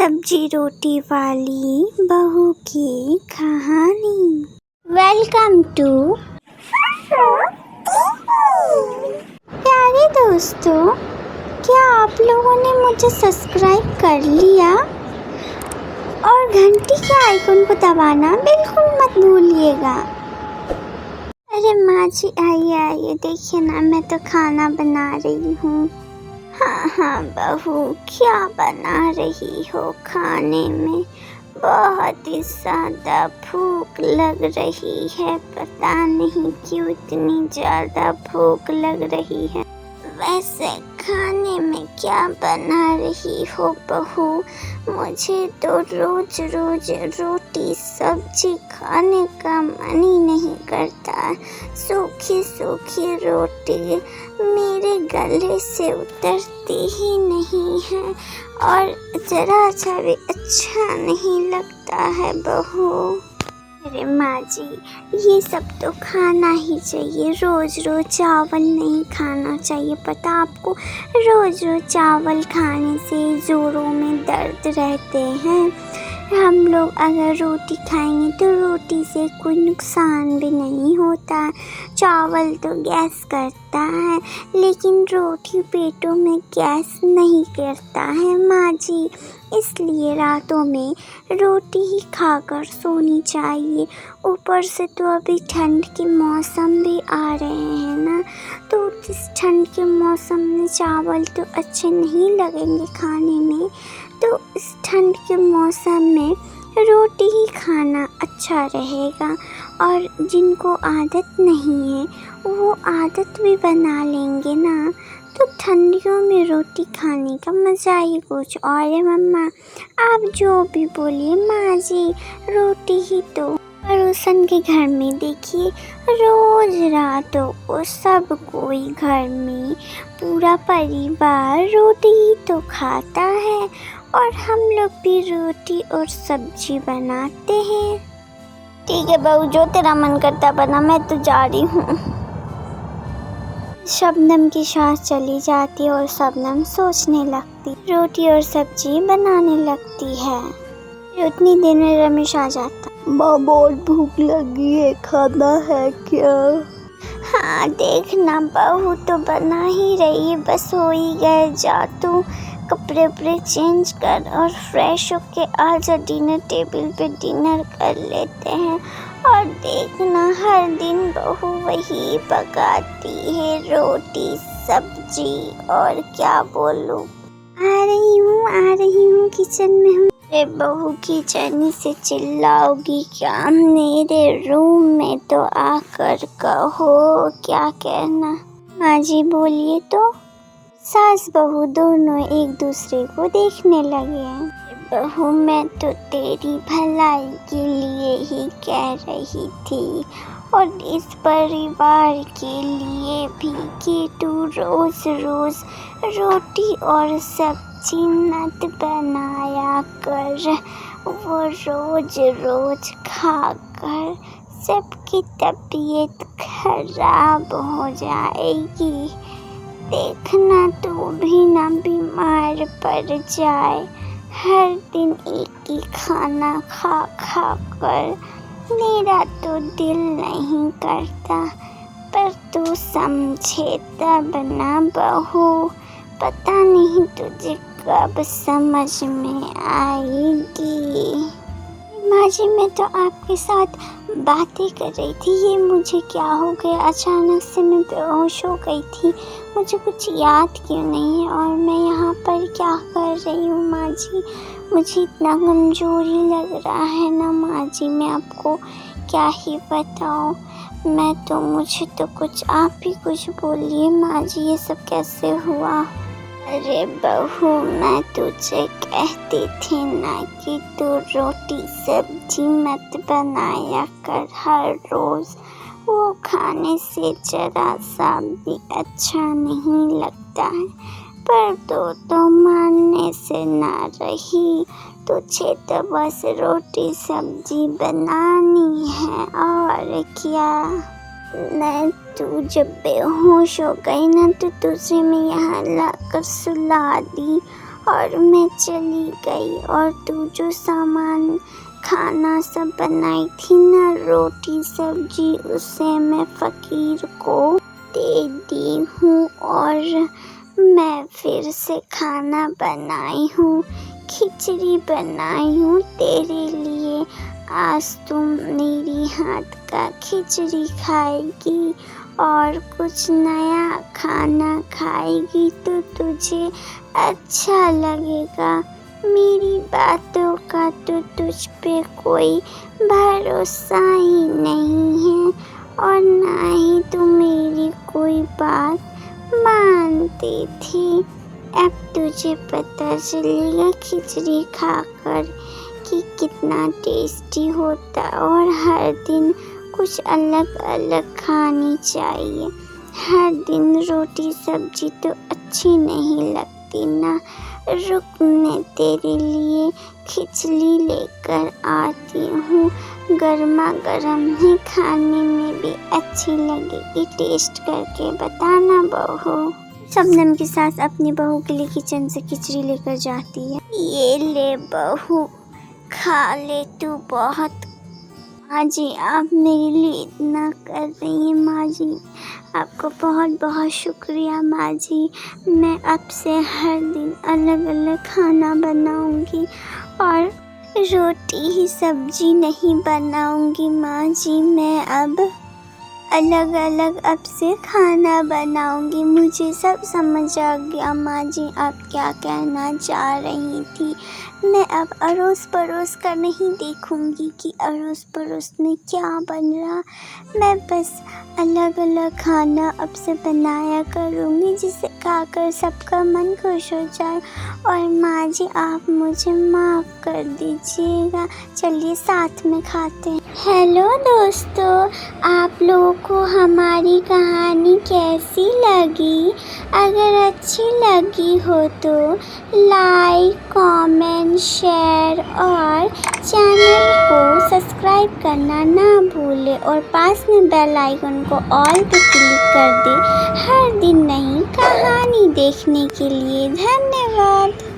सब्जी रोटी वाली बहू की कहानी। वेलकम टू प्यारे दोस्तों, क्या आप लोगों ने मुझे सब्सक्राइब कर लिया? और घंटी के आइकन को दबाना बिल्कुल मत भूलिएगा। अरे माँ जी आइए आइए, देखिए ना मैं तो खाना बना रही हूँ। हाँ बहू, क्या बना रही हो खाने में? बहुत ही ज़्यादा भूख लग रही है, पता नहीं क्यों इतनी ज़्यादा भूख लग रही है। वैसे खाने में क्या बना रही हो बहू? मुझे तो रोज रोज रोटी सब्जी खाने का मन ही नहीं करता। सूखी सूखी रोटी मेरे गले से उतरती ही नहीं है और ज़रा सा भी अच्छा नहीं लगता है बहू। अरे माँ जी, ये सब तो खाना ही चाहिए, रोज़ रोज़ चावल नहीं खाना चाहिए। पता आपको, रोज़ रोज़ चावल खाने से जोड़ों में दर्द रहते हैं। हम लोग अगर रोटी खाएंगे तो रोटी से कोई नुकसान भी नहीं होता। चावल तो गैस करता है, लेकिन रोटी पेटों में गैस नहीं करता है माँ जी। इसलिए रातों में रोटी ही खाकर सोनी चाहिए। ऊपर से तो अभी ठंड के मौसम भी आ रहे हैं ना, तो इस ठंड के मौसम में चावल तो अच्छे नहीं लगेंगे खाने में। तो इस ठंड के मौसम में रोटी ही खाना अच्छा रहेगा। और जिनको आदत नहीं है वो आदत भी बना लेंगे ना, तो ठंडियों में रोटी खाने का मज़ा ही कुछ और है। मम्मा आप जो भी बोलिए, माँ जी रोटी ही तो। पड़ोसन के घर में देखिए, रोज रातों को सब कोई घर में पूरा परिवार रोटी ही तो खाता है, और हम लोग भी रोटी और सब्जी बनाते हैं। ठीक है बहू, जो तेरा मन करता बना, मैं तो जा रही हूँ। शबनम की सांस चली जाती और शबनम सोचने लगती, रोटी और सब्जी बनाने लगती है। उतनी देर में रमेश आ जाता। माँ बहुत भूख लगी है, खाना है क्या? हाँ देखना, बहू तो बना ही रही है, बस हो ही गए। जा तू कपड़े उपड़े चेंज कर और फ्रेश होके आ जा, डिनर टेबल पे डिनर कर लेते हैं। और देखना हर दिन बहू वही पकाती है, रोटी सब्जी, और क्या बोलूं। आ रही हूँ किचन में हूँ। अरे बहू किचन से चिल्लाओगी क्या? मेरे रूम में तो आकर कहो क्या कहना। माँ जी बोलिए तो। सास बहू दोनों एक दूसरे को देखने लगे हैं। बहू मैं तो तेरी भलाई के लिए ही कह रही थी, और इस परिवार के लिए भी, कि तू रोज रोज रोटी और सब्जी मत बनाया कर। वो रोज रोज खाकर सबकी तबीयत खराब हो जाएगी। देखना तू भी ना बीमार पड़ जाए। हर दिन एक ही खाना खा खा कर मेरा तो दिल नहीं करता, पर तू समझे तब ना बहू। पता नहीं तुझे कब समझ में आएगी। माँ जी मैं तो आपके साथ बातें कर रही थी, ये मुझे क्या हो गया, अचानक से मैं बेहोश हो गई थी। मुझे कुछ याद क्यों नहीं है, और मैं यहाँ पर क्या कर रही हूँ माँ जी? मुझे इतना कमज़ोरी लग रहा है ना माँ जी, मैं आपको क्या ही बताऊँ। मुझे तो कुछ आप ही कुछ बोलिए माँ जी, ये सब कैसे हुआ? अरे बहू मैं तुझे कहती थी ना कि तू रोटी सब्जी मत बनाया कर हर रोज़। वो खाने से जरा सा भी अच्छा नहीं लगता है, पर तो मानने से ना रही। तुझे तो बस रोटी सब्जी बनानी है और क्या। तू जब बेहोश हो गई ना, तो तुझे मैं यहाँ लाकर सुला दी, और मैं चली गई और तू जो सामान खाना सब बनाई थी ना, रोटी सब्जी, उसे मैं फ़कीर को दे दी हूँ और मैं फिर से खाना बनाई हूँ, खिचड़ी बनाई हूँ तेरे लिए। आज तुम मेरी हाथ का खिचड़ी खाएगी और कुछ नया खाना खाएगी तो तुझे अच्छा लगेगा। मेरी बातों का तो तुझ पे कोई भरोसा ही नहीं है और ना ही तू मेरी कोई बात मानती थी। अब तुझे पता चलेगा खिचड़ी खाकर कि कितना टेस्टी होता और हर दिन कुछ अलग अलग खानी चाहिए। हर दिन रोटी सब्जी तो अच्छी नहीं लगती ना। रुक, मैं तेरे लिए खिचड़ी लेकर आती हूँ, गर्मा गर्म है, खाने में भी अच्छी लगेगी। टेस्ट करके बताना बहू। शबनम की सास अपनी बहू के लिए किचन से खिचड़ी लेकर जाती है। ये ले बहू, खा ले तू बहुत। माँ जी, आप मेरे लिए इतना कर रही हैं माँ जी, आपको बहुत बहुत शुक्रिया माँ जी। मैं अब से हर दिन अलग अलग खाना बनाऊंगी और रोटी ही सब्जी नहीं बनाऊंगी माँ जी। मैं अब अलग अलग अब से खाना बनाऊंगी। मुझे सब समझ आ गया माँ जी, आप क्या कहना चाह रही थी। मैं अब अड़ोस पड़ोस का नहीं देखूंगी कि अड़ोस पड़ोस में क्या बन रहा। मैं बस अलग अलग खाना अब से बनाया करूंगी जिसे खाकर सबका मन खुश हो जाए। और माँ जी, आप मुझे माफ़ कर दीजिएगा। चलिए साथ में खाते हैं। हेलो दोस्तों, आप लोगों को हमारी कहानी कैसी लगी? अगर अच्छी लगी हो तो लाइक, कमेंट, शेयर और चैनल को सब्सक्राइब करना ना भूलें और पास में बेल आइकन को ऑल पे क्लिक कर दें हर दिन नई कहानी देखने के लिए। धन्यवाद।